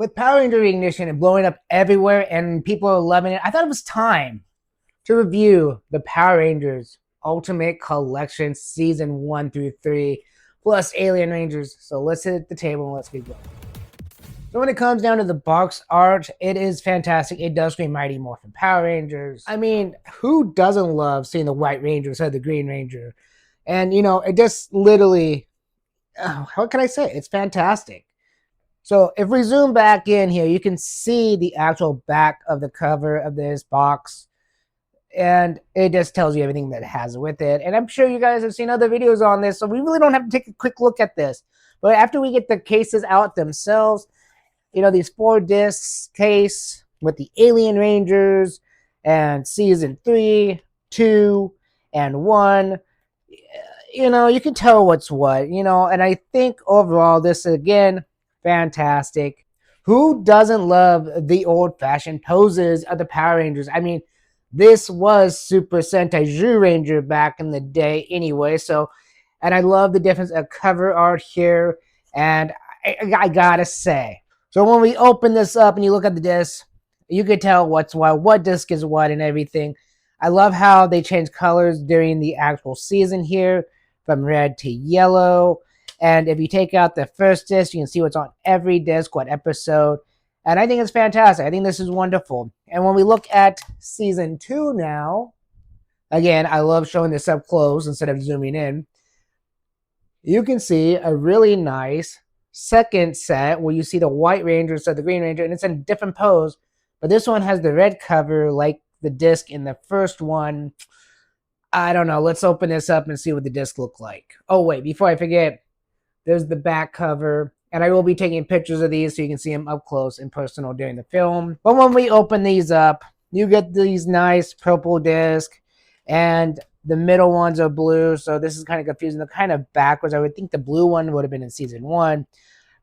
With Power Ranger Ignition and blowing up everywhere and people are loving it, I thought it was time to review the Power Rangers Ultimate Collection Season 1 through 3 plus Alien Rangers. So let's hit the table and let's get going. So when it comes down to the box art, it is fantastic. It does scream Mighty Morphin Power Rangers. I mean, who doesn't love seeing the White Ranger instead of the Green Ranger? And, you know, it just literally, what can I say? It's fantastic. So if we zoom back in here, you can see the actual back of the cover of this box. And it just tells you everything that it has with it. And I'm sure you guys have seen other videos on this, so we really don't have to take a quick look at this. But after we get the cases out themselves, you know, these 4 discs case with the Alien Rangers and Season 3, 2, and 1, you know, you can tell what's what, you know, and I think overall this, again, fantastic. Who doesn't love the old-fashioned poses of the Power Rangers? I mean, this was Super Sentai Zyuranger back in the day anyway, so, and I love the difference of cover art here, and I gotta say, so when we open this up and you look at the disc, you can tell what's what disc is what and everything. I love how they change colors during the actual season here from red to yellow. And if you take out the first disc, you can see what's on every disc, what episode. And I think it's fantastic. I think this is wonderful. And when we look at season 2 now, again, I love showing this up close instead of zooming in. You can see a really nice second set where you see the White Ranger instead of the Green Ranger, and it's in a different pose. But this one has the red cover like the disc in the first one. I don't know. Let's open this up and see what the disc look like. Oh, wait, before I forget, there's the back cover. And I will be taking pictures of these so you can see them up close and personal during the film. But when we open these up, you get these nice purple discs. And the middle ones are blue. So this is kind of confusing. They're kind of backwards. I would think the blue one would have been in season 1.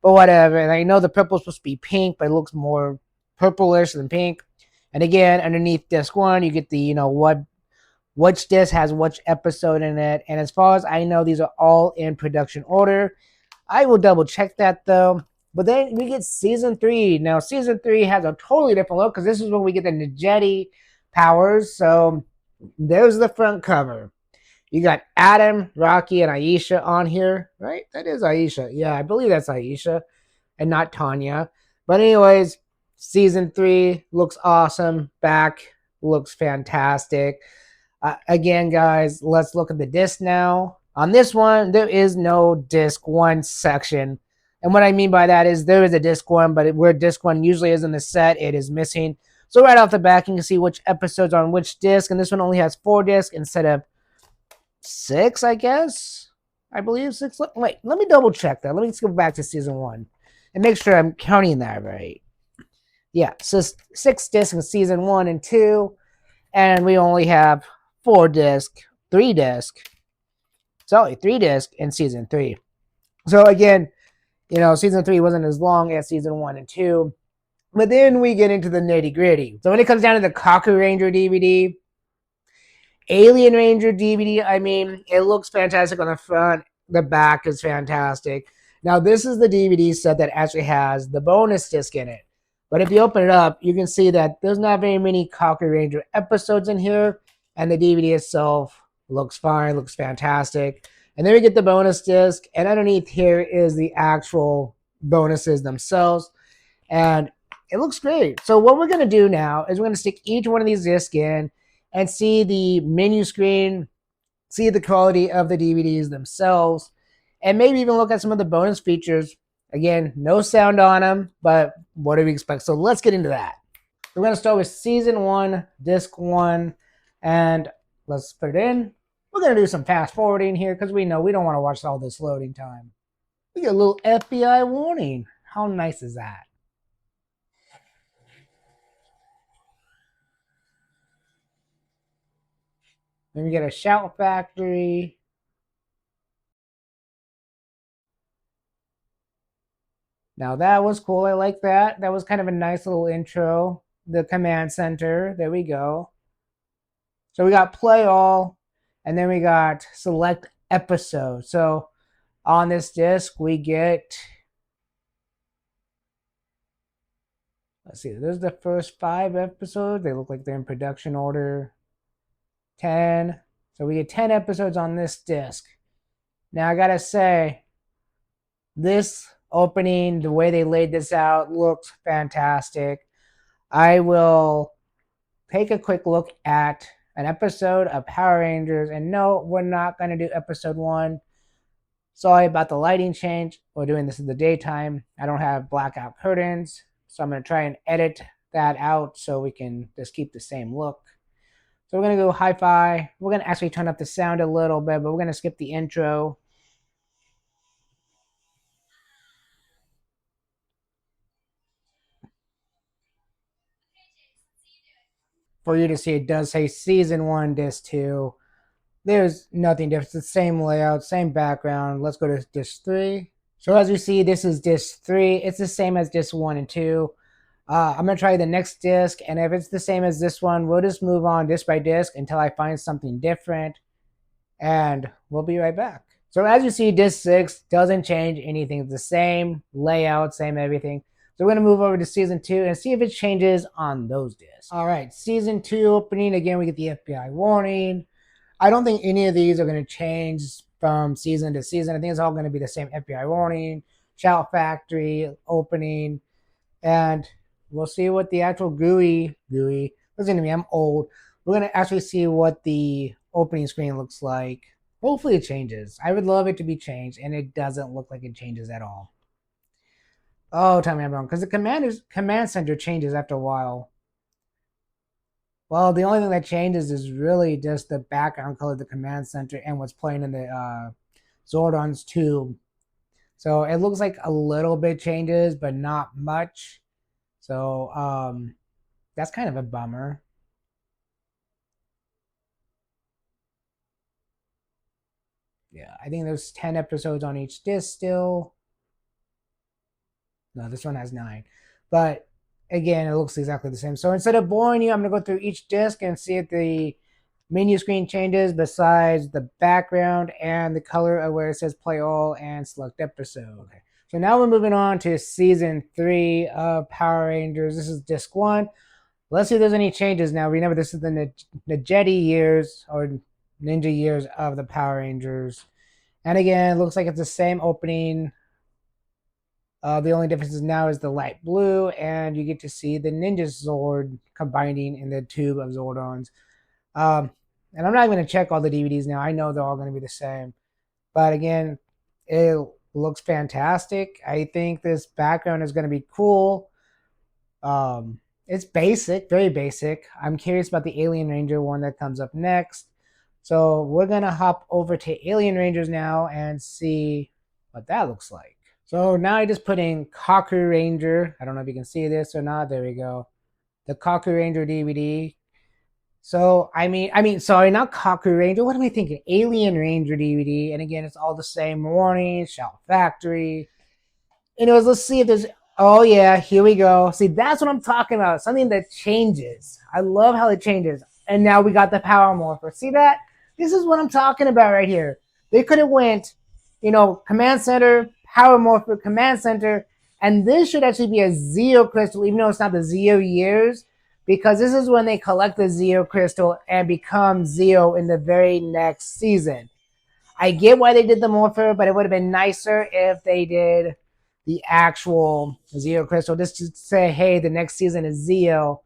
But whatever. And I know the purple is supposed to be pink, but it looks more purplish than pink. And again, underneath disc 1, you get the, you know, which disc has which episode in it. And as far as I know, these are all in production order. I will double check that though. But then we get season 3. Now, season 3 has a totally different look because this is when we get the Nageti powers. So there's the front cover. You got Adam, Rocky, and Aisha on here, right? That is Aisha. Yeah, I believe that's Aisha and not Tanya. But anyways, season 3 looks awesome. Back looks fantastic. Again, guys, let's look at the disc now. On this one, there is no disc 1 section. And what I mean by that is there is a disc 1, but where disc 1 usually is in the set, it is missing. So right off the bat, you can see which episodes on which disc. And this one only has 4 discs instead of 6, I guess. I believe 6. Wait, let me double check that. Let me just go back to season 1 and make sure I'm counting that right. Yeah, so 6 discs in season 1 and 2. And we only have 3 disc in season 3. So again, you know, season 3 wasn't as long as season 1 and 2. But then we get into the nitty gritty. So when it comes down to the Kaku Ranger DVD, Alien Ranger DVD, I mean, it looks fantastic on the front. The back is fantastic. Now, this is the DVD set that actually has the bonus disc in it. But if you open it up, you can see that there's not very many Kaku Ranger episodes in here. And the DVD itself looks fine, looks fantastic. And then we get the bonus disc. And underneath here is the actual bonuses themselves. And it looks great. So what we're going to do now is we're going to stick each one of these discs in and see the menu screen, see the quality of the DVDs themselves, and maybe even look at some of the bonus features. Again, no sound on them, but what do we expect? So let's get into that. We're going to start with season 1, disc 1, and let's put it in. We're going to do some fast forwarding here because we know we don't want to watch all this loading time. We get a little FBI warning. How nice is that? Then we get a Shout Factory. Now that was cool. I like that. That was kind of a nice little intro. The command center. There we go. So we got play all, and then we got select episode. So on this disc, we get Let's see, there's the first 5 episodes. They look like they're in production order. 10. So we get 10 episodes on this disc. Now I gotta say, this opening, the way they laid this out, looks fantastic. I will take a quick look at an episode of Power Rangers. And no, we're not going to do episode 1. Sorry about the lighting change. We're doing this in the daytime. I don't have blackout curtains. So I'm going to try and edit that out so we can just keep the same look. So we're going to go hi-fi. We're going to actually turn up the sound a little bit, but we're going to skip the intro. For you to see, it does say season 1, disc 2. There's nothing different. It's the same layout, same background. Let's go to disc 3. So as you see, this is disc 3. It's the same as disc 1 and 2. I'm going to try the next disc, and if it's the same as this one, we'll just move on disc by disc until I find something different, and we'll be right back. So as you see, disc 6 doesn't change anything. It's the same layout, same everything. So we're going to move over to season 2 and see if it changes on those discs. All right, season 2 opening. Again, we get the FBI warning. I don't think any of these are going to change from season to season. I think it's all going to be the same FBI warning, Shout Factory opening, and we'll see what the actual gooey, listen to me, I'm old. We're going to actually see what the opening screen looks like. Hopefully it changes. I would love it to be changed, and it doesn't look like it changes at all. Oh, tell me I'm wrong, because the command center changes after a while. Well, the only thing that changes is really just the background color of the command center and what's playing in the Zordon's tube. So it looks like a little bit changes, but not much. So that's kind of a bummer. Yeah, I think there's 10 episodes on each disc still. No, this one has 9. But again, it looks exactly the same. So instead of boring you, I'm going to go through each disc and see if the menu screen changes besides the background and the color of where it says play all and select episode. Okay. So now we're moving on to season 3 of Power Rangers. This is disc 1. Let's see if there's any changes now. Remember, this is the Jedi years or ninja years of the Power Rangers. And again, it looks like it's the same opening. The only difference is now is the light blue, and you get to see the Ninja Zord combining in the tube of Zordons. And I'm not going to check all the DVDs now. I know they're all going to be the same. But again, it looks fantastic. I think this background is going to be cool. It's basic, very basic. I'm curious about the Alien Ranger one that comes up next. So we're going to hop over to Alien Rangers now and see what that looks like. So now I just put in Kaku Ranger. I don't know if you can see this or not. There we go. The Kaku Ranger DVD. So sorry, not Kaku Ranger. What am I thinking? Alien Ranger DVD. And again, it's all the same warning, Shout Factory. Anyways, let's see if there's. Oh yeah, here we go. See, that's what I'm talking about. Something that changes. I love how it changes. And now we got the Power Morpher. See that? This is what I'm talking about right here. They could have went, Command Center, Power Morpher, Command Center, and this should actually be a Zeo Crystal, even though it's not the Zeo years, because this is when they collect the Zeo Crystal and become Zeo in the very next season. I get why they did the Morpher, but it would have been nicer if they did the actual Zeo Crystal, just to say, hey, the next season is Zeo.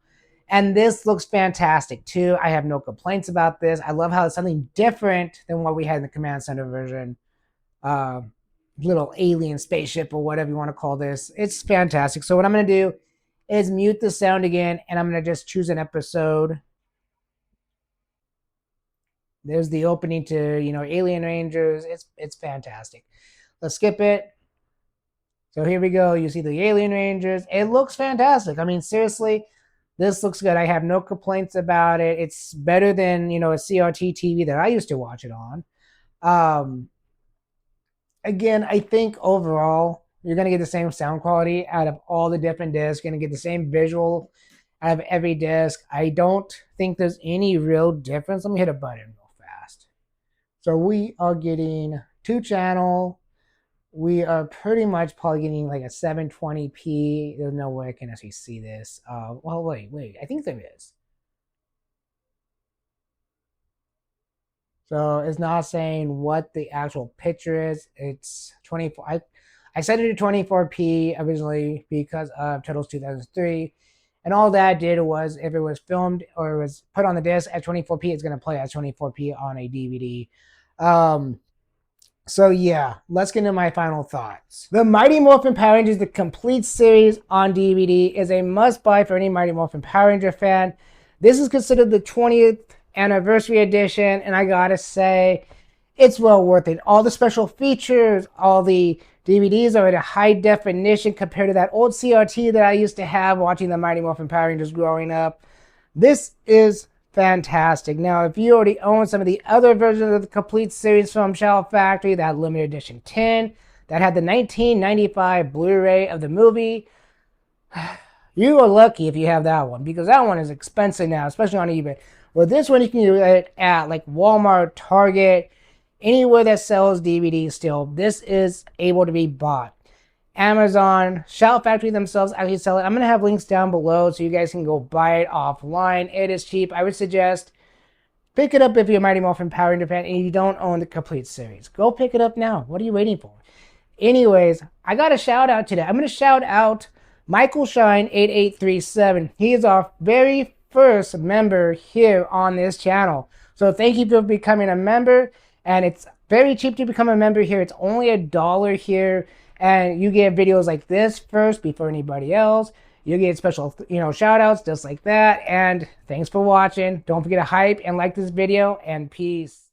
And this looks fantastic too. I have no complaints about this. I love how it's something different than what we had in the Command Center version. Little alien spaceship or whatever you want to call this. It's fantastic. So what I'm going to do is mute the sound again, and I'm going to just choose an episode. There's the opening to, Alien Rangers. It's fantastic. Let's skip it. So here we go. You see the Alien Rangers. It looks fantastic. I mean, seriously, this looks good. I have no complaints about it. It's better than, a CRT TV that I used to watch it on. Again, I think overall, you're going to get the same sound quality out of all the different discs. You're going to get the same visual out of every disc. I don't think there's any real difference. Let me hit a button real fast. So we are getting 2-channel. we are pretty much probably getting like a 720p. There's no way I can actually see this. Well, wait. I think there is. So it's not saying what the actual picture is. It's 24. I set it to 24p originally because of Turtles 2003. And all that did was if it was filmed or it was put on the disc at 24p, it's going to play at 24p on a DVD. So yeah, let's get into my final thoughts. The Mighty Morphin Power Rangers, the complete series on DVD, is a must-buy for any Mighty Morphin Power Ranger fan. This is considered the 20th anniversary edition, and I gotta say, it's well worth it. All the special features, all the DVDs are at a high definition compared to that old CRT that I used to have watching the Mighty Morphin Power Rangers growing up. This is fantastic. Now, if you already own some of the other versions of the complete series from Shout Factory, that limited edition 10, that had the 1995 Blu-ray of the movie, you are lucky if you have that one, because that one is expensive now, especially on eBay. Well, this one you can get it at like Walmart, Target, anywhere that sells DVDs still. This is able to be bought. Amazon, Shout Factory themselves actually sell it. I'm going to have links down below so you guys can go buy it offline. It is cheap. I would suggest pick it up if you're a Mighty Morphin Power Ranger fan and you don't own the complete series. Go pick it up now. What are you waiting for? Anyways, I got a shout out today. I'm going to shout out Michael Shine 8837. He is our very first member here on this channel. So thank you for becoming a member. And it's very cheap to become a member here. It's only $1 here. And you get videos like this first before anybody else. You get special, shout outs just like that. And thanks for watching. Don't forget to hype and like this video, and peace.